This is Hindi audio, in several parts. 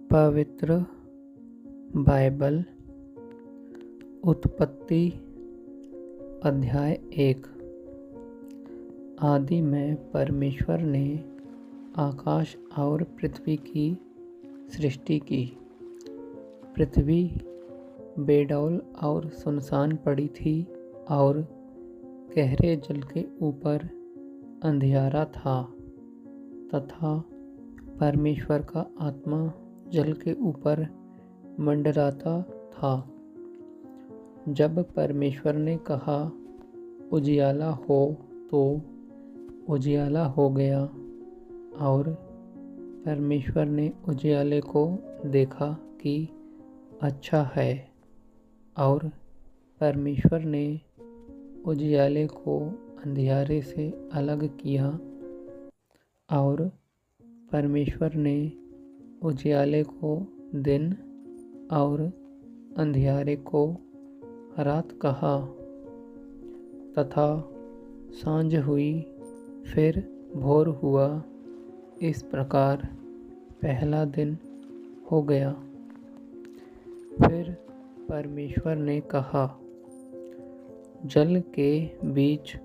पवित्र बाइबल उत्पत्ति अध्याय 1। आदि में परमेश्वर ने आकाश और पृथ्वी की सृष्टि की। पृथ्वी बेडौल और सुनसान पड़ी थी और गहरे जल के ऊपर अंधियारा था तथा परमेश्वर का आत्मा जल के ऊपर मंडराता था। जब परमेश्वर ने कहा उजियाला हो, तो उजियाला हो गया। और परमेश्वर ने उजियाले को देखा कि अच्छा है। और परमेश्वर ने उजियाले को अंधियारे से अलग किया और परमेश्वर ने उजियाले को दिन और अंधियारे को रात कहा। तथा सांझ हुई, फिर भोर हुआ। इस प्रकार पहला दिन हो गया। फिर परमेश्वर ने कहा, जल के बीच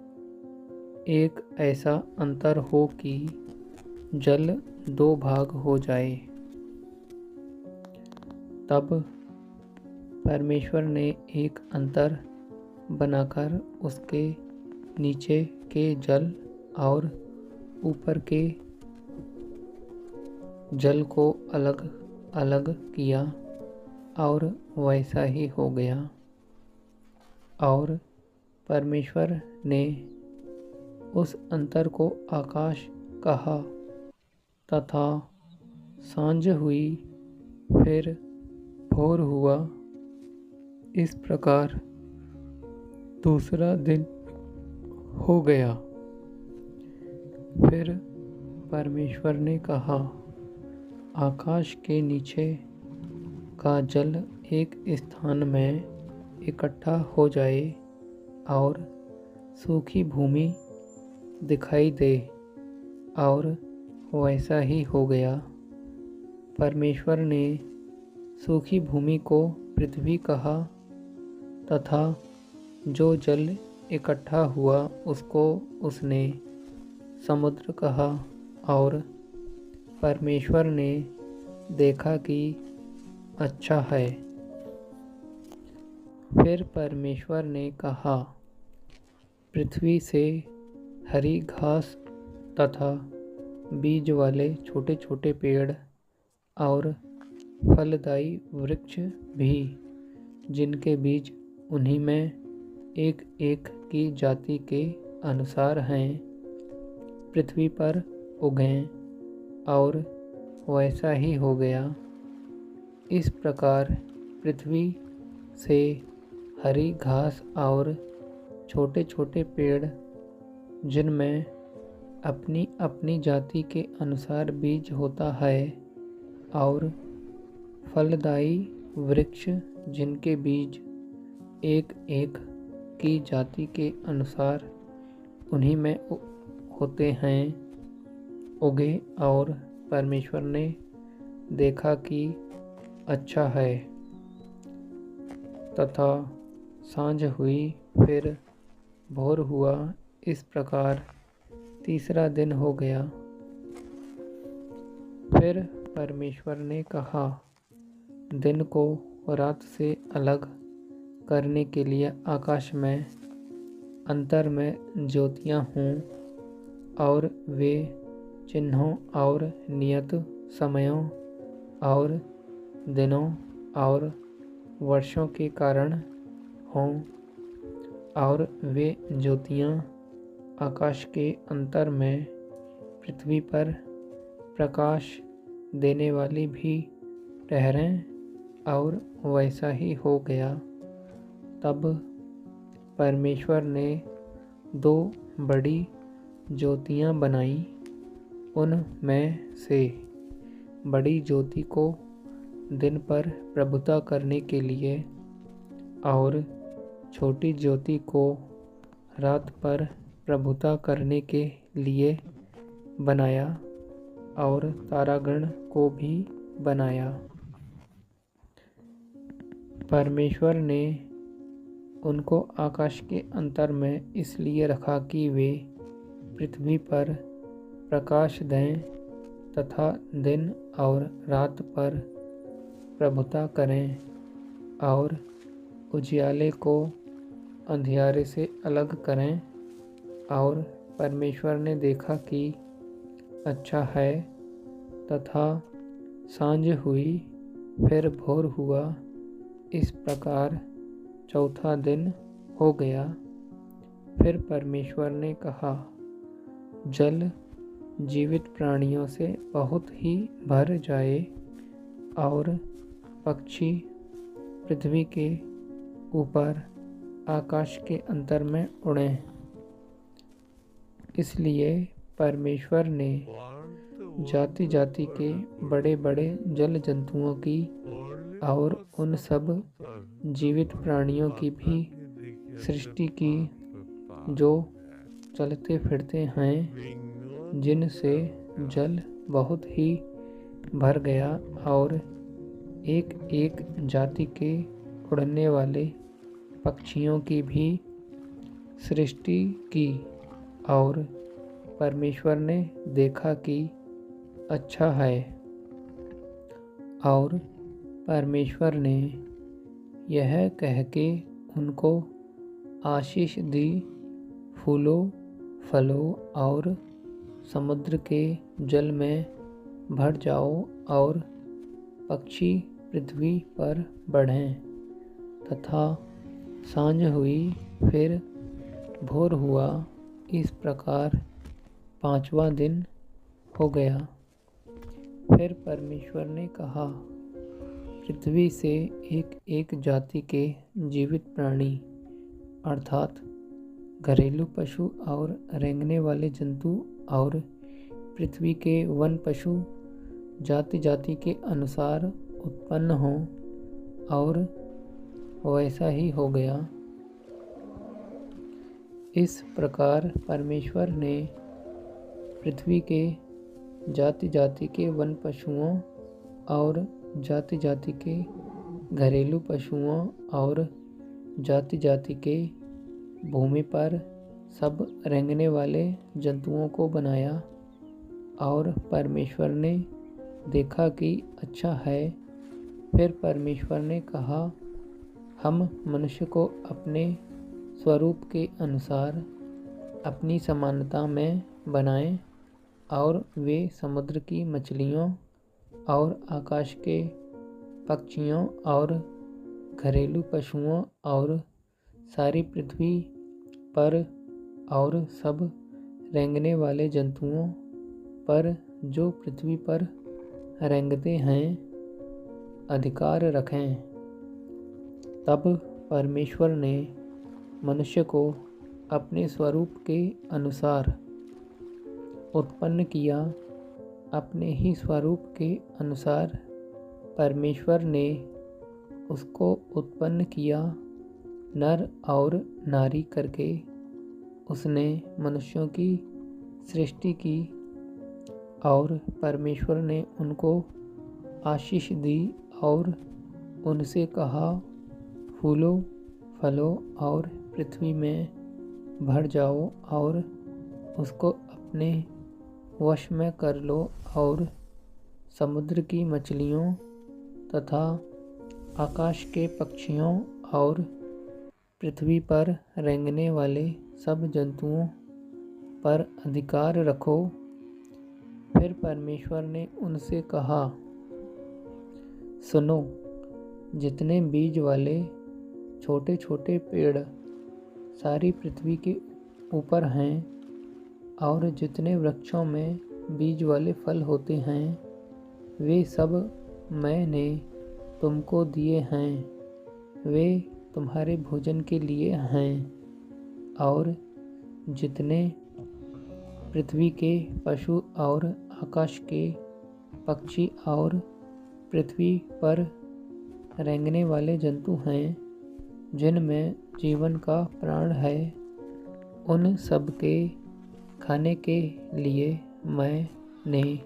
एक ऐसा अंतर हो कि जल 2 भाग हो जाए। तब परमेश्वर ने एक अंतर बनाकर उसके नीचे के जल और ऊपर के जल को अलग अलग किया और वैसा ही हो गया। और परमेश्वर ने उस अंतर को आकाश कहा। तथा सांझ हुई, फिर भोर हुआ। इस प्रकार दूसरा दिन हो गया। फिर परमेश्वर ने कहा, आकाश के नीचे का जल एक स्थान में इकट्ठा हो जाए और सूखी भूमि दिखाई दे। और वैसा ही हो गया। परमेश्वर ने सूखी भूमि को पृथ्वी कहा तथा जो जल इकट्ठा हुआ उसको उसने समुद्र कहा। और परमेश्वर ने देखा कि अच्छा है। फिर परमेश्वर ने कहा, पृथ्वी से हरी घास तथा बीज वाले छोटे छोटे पेड़ और फलदायी वृक्ष भी, जिनके बीज उन्हीं में एक एक की जाति के अनुसार हैं, पृथ्वी पर उगें। और वैसा ही हो गया। इस प्रकार पृथ्वी से हरी घास और छोटे छोटे पेड़, जिनमें अपनी अपनी जाति के अनुसार बीज होता है, और फलदायी वृक्ष, जिनके बीज एक एक की जाति के अनुसार उन्हीं में होते हैं, उगे। और परमेश्वर ने देखा कि अच्छा है। तथा सांझ हुई, फिर भोर हुआ। इस प्रकार तीसरा दिन हो गया। फिर परमेश्वर ने कहा, दिन को रात से अलग करने के लिए आकाश में अंतर में ज्योतियाँ हों, और वे चिन्हों और नियत समयों और दिनों और वर्षों के कारण हों। और वे ज्योतियाँ आकाश के अंतर में पृथ्वी पर प्रकाश देने वाली भी ठहरें। और वैसा ही हो गया। तब परमेश्वर ने 2 बड़ी ज्योतियाँ बनाई। उनमें से बड़ी ज्योति को दिन पर प्रभुता करने के लिए और छोटी ज्योति को रात पर प्रभुता करने के लिए बनाया। और तारागण को भी बनाया। परमेश्वर ने उनको आकाश के अंतर में इसलिए रखा कि वे पृथ्वी पर प्रकाश दें तथा दिन और रात पर प्रभुता करें और उजियाले को अंधियारे से अलग करें। और परमेश्वर ने देखा कि अच्छा है, तथा सांझ हुई फिर भोर हुआ। इस प्रकार चौथा दिन हो गया। फिर परमेश्वर ने कहा, जल जीवित प्राणियों से बहुत ही भर जाए और पक्षी पृथ्वी के ऊपर आकाश के अंतर में उड़ें। इसलिए परमेश्वर ने जाति जाति के बड़े बड़े जल जंतुओं की और उन सब जीवित प्राणियों की भी सृष्टि की जो चलते फिरते हैं, जिनसे जल बहुत ही भर गया, और एक एक जाति के उड़ने वाले पक्षियों की भी सृष्टि की। और परमेश्वर ने देखा कि अच्छा है। और परमेश्वर ने यह कह के उनको आशीष दी, फूलों फलों और समुद्र के जल में भर जाओ और पक्षी पृथ्वी पर बढ़ें। तथा सांझ हुई फिर भोर हुआ। इस प्रकार पांचवा दिन हो गया। फिर परमेश्वर ने कहा, पृथ्वी से एक एक जाति के जीवित प्राणी अर्थात घरेलू पशु और रेंगने वाले जंतु और पृथ्वी के वन पशु जाति जाति के अनुसार उत्पन्न हों। और वैसा ही हो गया। इस प्रकार परमेश्वर ने पृथ्वी के जाति जाति के वन पशुओं और जाति जाति के घरेलू पशुओं और जाति जाति के भूमि पर सब रेंगने वाले जंतुओं को बनाया। और परमेश्वर ने देखा कि अच्छा है। फिर परमेश्वर ने कहा, हम मनुष्य को अपने स्वरूप के अनुसार अपनी समानता में बनाएं, और वे समुद्र की मछलियों और आकाश के पक्षियों और घरेलू पशुओं और सारी पृथ्वी पर और सब रेंगने वाले जंतुओं पर जो पृथ्वी पर रेंगते हैं अधिकार रखें। तब परमेश्वर ने मनुष्य को अपने स्वरूप के अनुसार उत्पन्न किया। अपने ही स्वरूप के अनुसार परमेश्वर ने उसको उत्पन्न किया, नर और नारी करके उसने मनुष्यों की सृष्टि की। और परमेश्वर ने उनको आशीष दी और उनसे कहा, फूलों फलों और पृथ्वी में भर जाओ और उसको अपने वश में कर लो, और समुद्र की मछलियों तथा आकाश के पक्षियों और पृथ्वी पर रेंगने वाले सब जंतुओं पर अधिकार रखो। फिर परमेश्वर ने उनसे कहा, सुनो, जितने बीज वाले छोटे छोटे पेड़ सारी पृथ्वी के ऊपर हैं और जितने वृक्षों में बीज वाले फल होते हैं, वे सब मैंने तुमको दिए हैं। वे तुम्हारे भोजन के लिए हैं। और जितने पृथ्वी के पशु और आकाश के पक्षी और पृथ्वी पर रेंगने वाले जंतु हैं, जिनमें जीवन का प्राण है, उन सब के खाने के लिए मैंने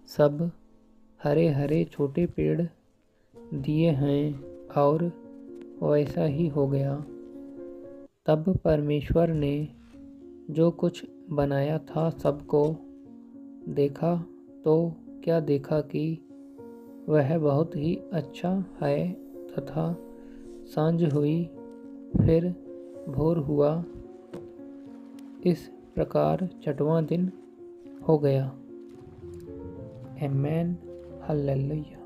सब हरे हरे छोटे पेड़ दिए हैं। और वैसा ही हो गया। तब परमेश्वर ने जो कुछ बनाया था सबको देखा तो क्या देखा कि वह बहुत ही अच्छा है तथा सांझ हुई फिर भोर हुआ, इस प्रकार 6वां दिन हो गया। आमीन, हालेलुया।